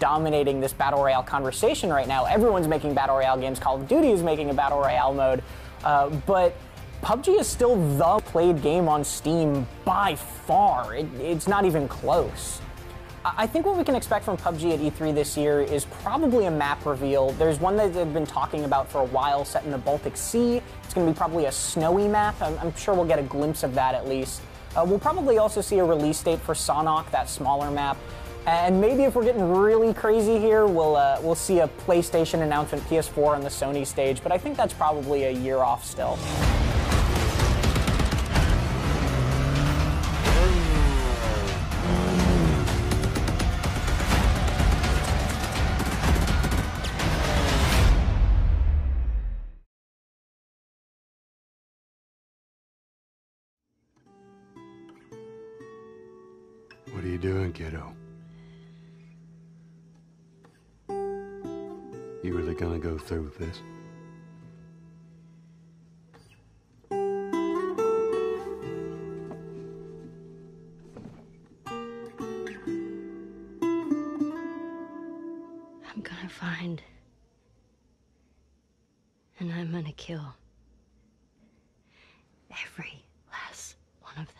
dominating this Battle Royale conversation right now. Everyone's making Battle Royale games. Call of Duty is making a Battle Royale mode. But PUBG is still the played game on Steam by far. It's not even close. I think what we can expect from PUBG at E3 this year is probably a map reveal. There's one that they've been talking about for a while, set in the Baltic Sea. It's going to be probably a snowy map. I'm sure we'll get a glimpse of that at least. We'll probably also see a release date for Sonok, that smaller map. And maybe if we're getting really crazy here, we'll see a PlayStation announcement, PS4 on the Sony stage, but I think that's probably a year off still. What are you doing, kiddo? You really gonna go through with this? I'm gonna find, and I'm gonna kill every last one of them.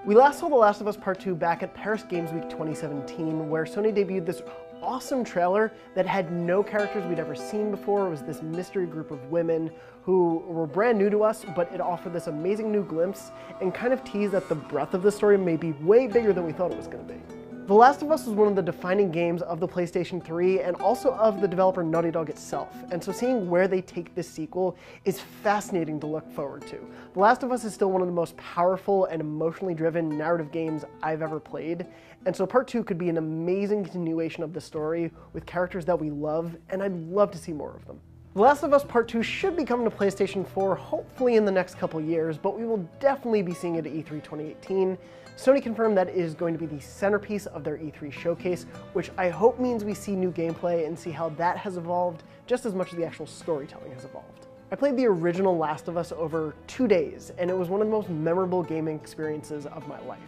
We last saw The Last of Us Part 2 back at Paris Games Week 2017, where Sony debuted this awesome trailer that had no characters we'd ever seen before. It was this mystery group of women who were brand new to us, but it offered this amazing new glimpse and kind of teased that the breadth of the story may be way bigger than we thought it was going to be. The Last of Us was one of the defining games of the PlayStation 3 and also of the developer Naughty Dog itself, and so seeing where they take this sequel is fascinating to look forward to. The Last of Us is still one of the most powerful and emotionally driven narrative games I've ever played, and so Part 2 could be an amazing continuation of the story with characters that we love, and I'd love to see more of them. The Last of Us Part 2 should be coming to PlayStation 4 hopefully in the next couple years, but we will definitely be seeing it at E3 2018. Sony confirmed that it is going to be the centerpiece of their E3 showcase, which I hope means we see new gameplay and see how that has evolved just as much as the actual storytelling has evolved. I played the original Last of Us over 2 days, and it was one of the most memorable gaming experiences of my life.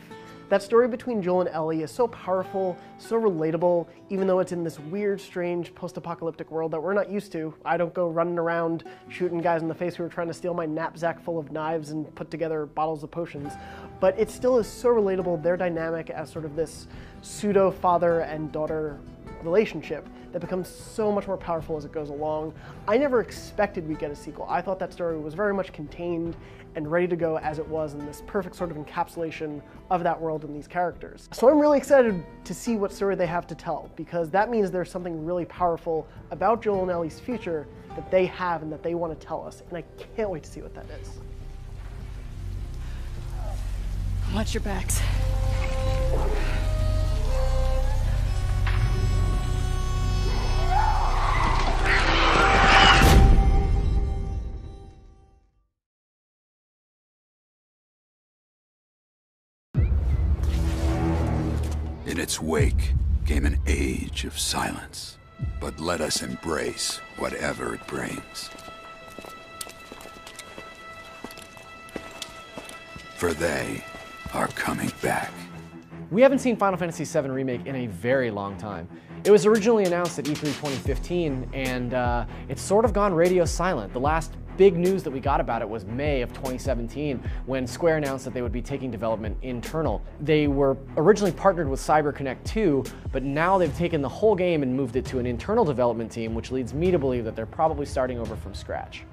That story between Joel and Ellie is so powerful, so relatable, even though it's in this weird, strange, post-apocalyptic world that we're not used to. I don't go running around shooting guys in the face who are trying to steal my knapsack full of knives and put together bottles of potions. But it still is so relatable, their dynamic as sort of this pseudo-father and daughter relationship that becomes so much more powerful as it goes along. I never expected we'd get a sequel. I thought that story was very much contained and ready to go as it was in this perfect sort of encapsulation of that world and these characters. So I'm really excited to see what story they have to tell, because that means there's something really powerful about Joel and Ellie's future that they have and that they want to tell us, and I can't wait to see what that is. Watch your backs. In its wake came an age of silence, but let us embrace whatever it brings. For they are coming back. We haven't seen Final Fantasy VII Remake in a very long time. It was originally announced at E3 2015, and it's sort of gone radio silent. The last big news that we got about it was May of 2017, when Square announced that they would be taking development internal. They were originally partnered with CyberConnect 2, but now they've taken the whole game and moved it to an internal development team, which leads me to believe that they're probably starting over from scratch.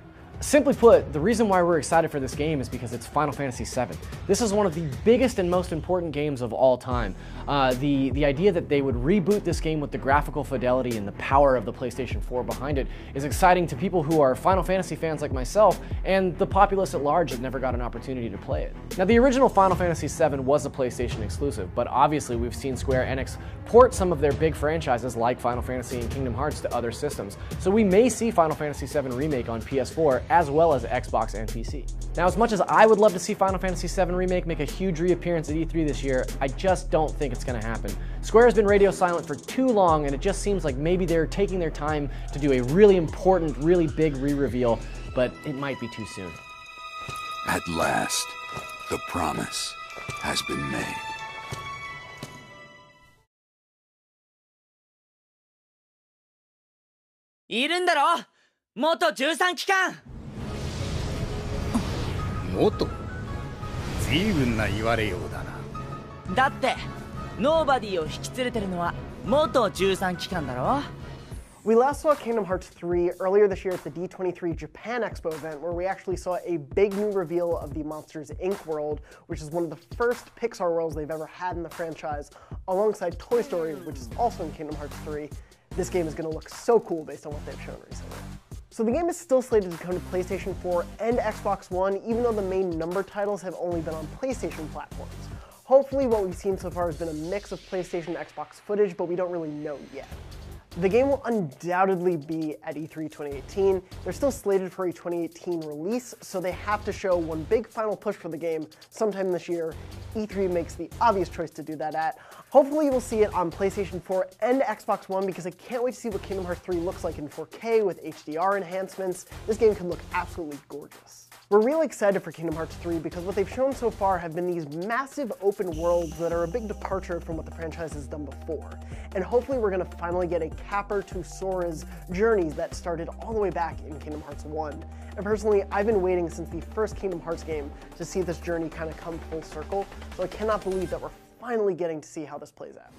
Simply put, the reason why we're excited for this game is because it's Final Fantasy VII. This is one of the biggest and most important games of all time. The idea that they would reboot this game with the graphical fidelity and the power of the PlayStation 4 behind it is exciting to people who are Final Fantasy fans like myself and the populace at large that never got an opportunity to play it. Now, the original Final Fantasy VII was a PlayStation exclusive, but obviously we've seen Square Enix port some of their big franchises like Final Fantasy and Kingdom Hearts to other systems, so we may see Final Fantasy VII Remake on PS4 as well as Xbox and PC. Now, as much as I would love to see Final Fantasy VII Remake make a huge reappearance at E3 this year, I just don't think it's going to happen. Square has been radio silent for too long, and it just seems like maybe they're taking their time to do a really important, really big re-reveal, but it might be too soon. At last, the promise has been made. いるんだろ元13機関元随分な言われようだな。だってノーバディを引き連れてるのは元13機関だろ We last saw Kingdom Hearts 3 earlier this year at the D23 Japan Expo event, where we actually saw a big new reveal of the Monsters Inc. world, which is one of the first Pixar worlds they've ever had in the franchise, alongside Toy Story, which is also in Kingdom Hearts 3. This game is going to look so cool based on what they've shown recently. So the game is still slated to come to PlayStation 4 and Xbox One, even though the main number titles have only been on PlayStation platforms. Hopefully what we've seen so far has been a mix of PlayStation and Xbox footage, but we don't really know yet. The game will undoubtedly be at E3 2018. They're still slated for a 2018 release, so they have to show one big final push for the game sometime this year. E3 makes the obvious choice to do that at. Hopefully we'll see it on PlayStation 4 and Xbox One, because I can't wait to see what Kingdom Hearts 3 looks like in 4K with HDR enhancements. This game can look absolutely gorgeous. We're really excited for Kingdom Hearts 3 because what they've shown so far have been these massive open worlds that are a big departure from what the franchise has done before. And hopefully we're going to finally get a capper to Sora's journeys that started all the way back in Kingdom Hearts 1. And personally, I've been waiting since the first Kingdom Hearts game to see this journey kind of come full circle, so I cannot believe that we're finally getting to see how this plays out.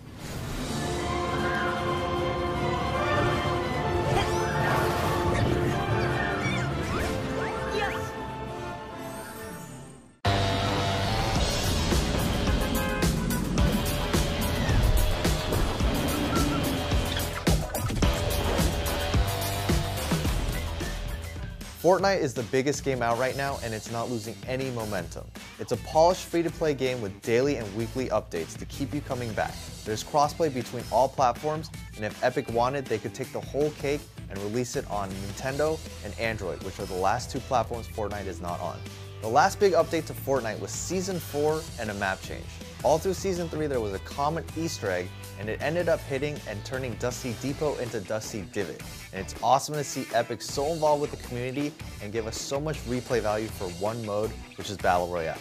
Fortnite is the biggest game out right now, and it's not losing any momentum. It's a polished free-to-play game with daily and weekly updates to keep you coming back. There's crossplay between all platforms, and if Epic wanted, they could take the whole cake and release it on Nintendo and Android, which are the last two platforms Fortnite is not on. The last big update to Fortnite was Season 4 and a map change. All through Season 3 there was a common Easter egg, and it ended up hitting and turning Dusty Depot into Dusty Divot. And it's awesome to see Epic so involved with the community and give us so much replay value for one mode, which is Battle Royale.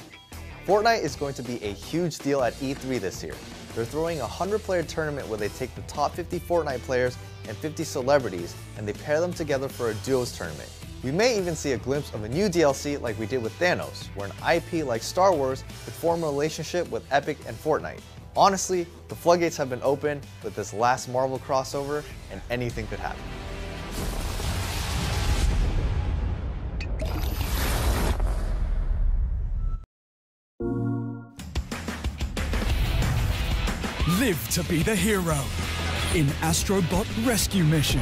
Fortnite is going to be a huge deal at E3 this year. They're throwing a 100-player tournament where they take the top 50 Fortnite players and 50 celebrities, and they pair them together for a duos tournament. We may even see a glimpse of a new DLC like we did with Thanos, where an IP like Star Wars could form a relationship with Epic and Fortnite. Honestly, the floodgates have been opened with this last Marvel crossover, and anything could happen. Live to be the hero in Astrobot Rescue Mission.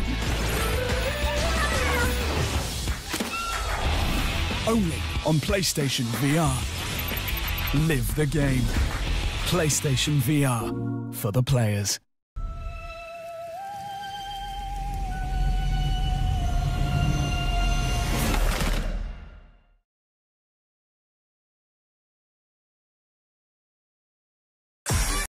Only on PlayStation VR. Live the game. PlayStation VR for the players.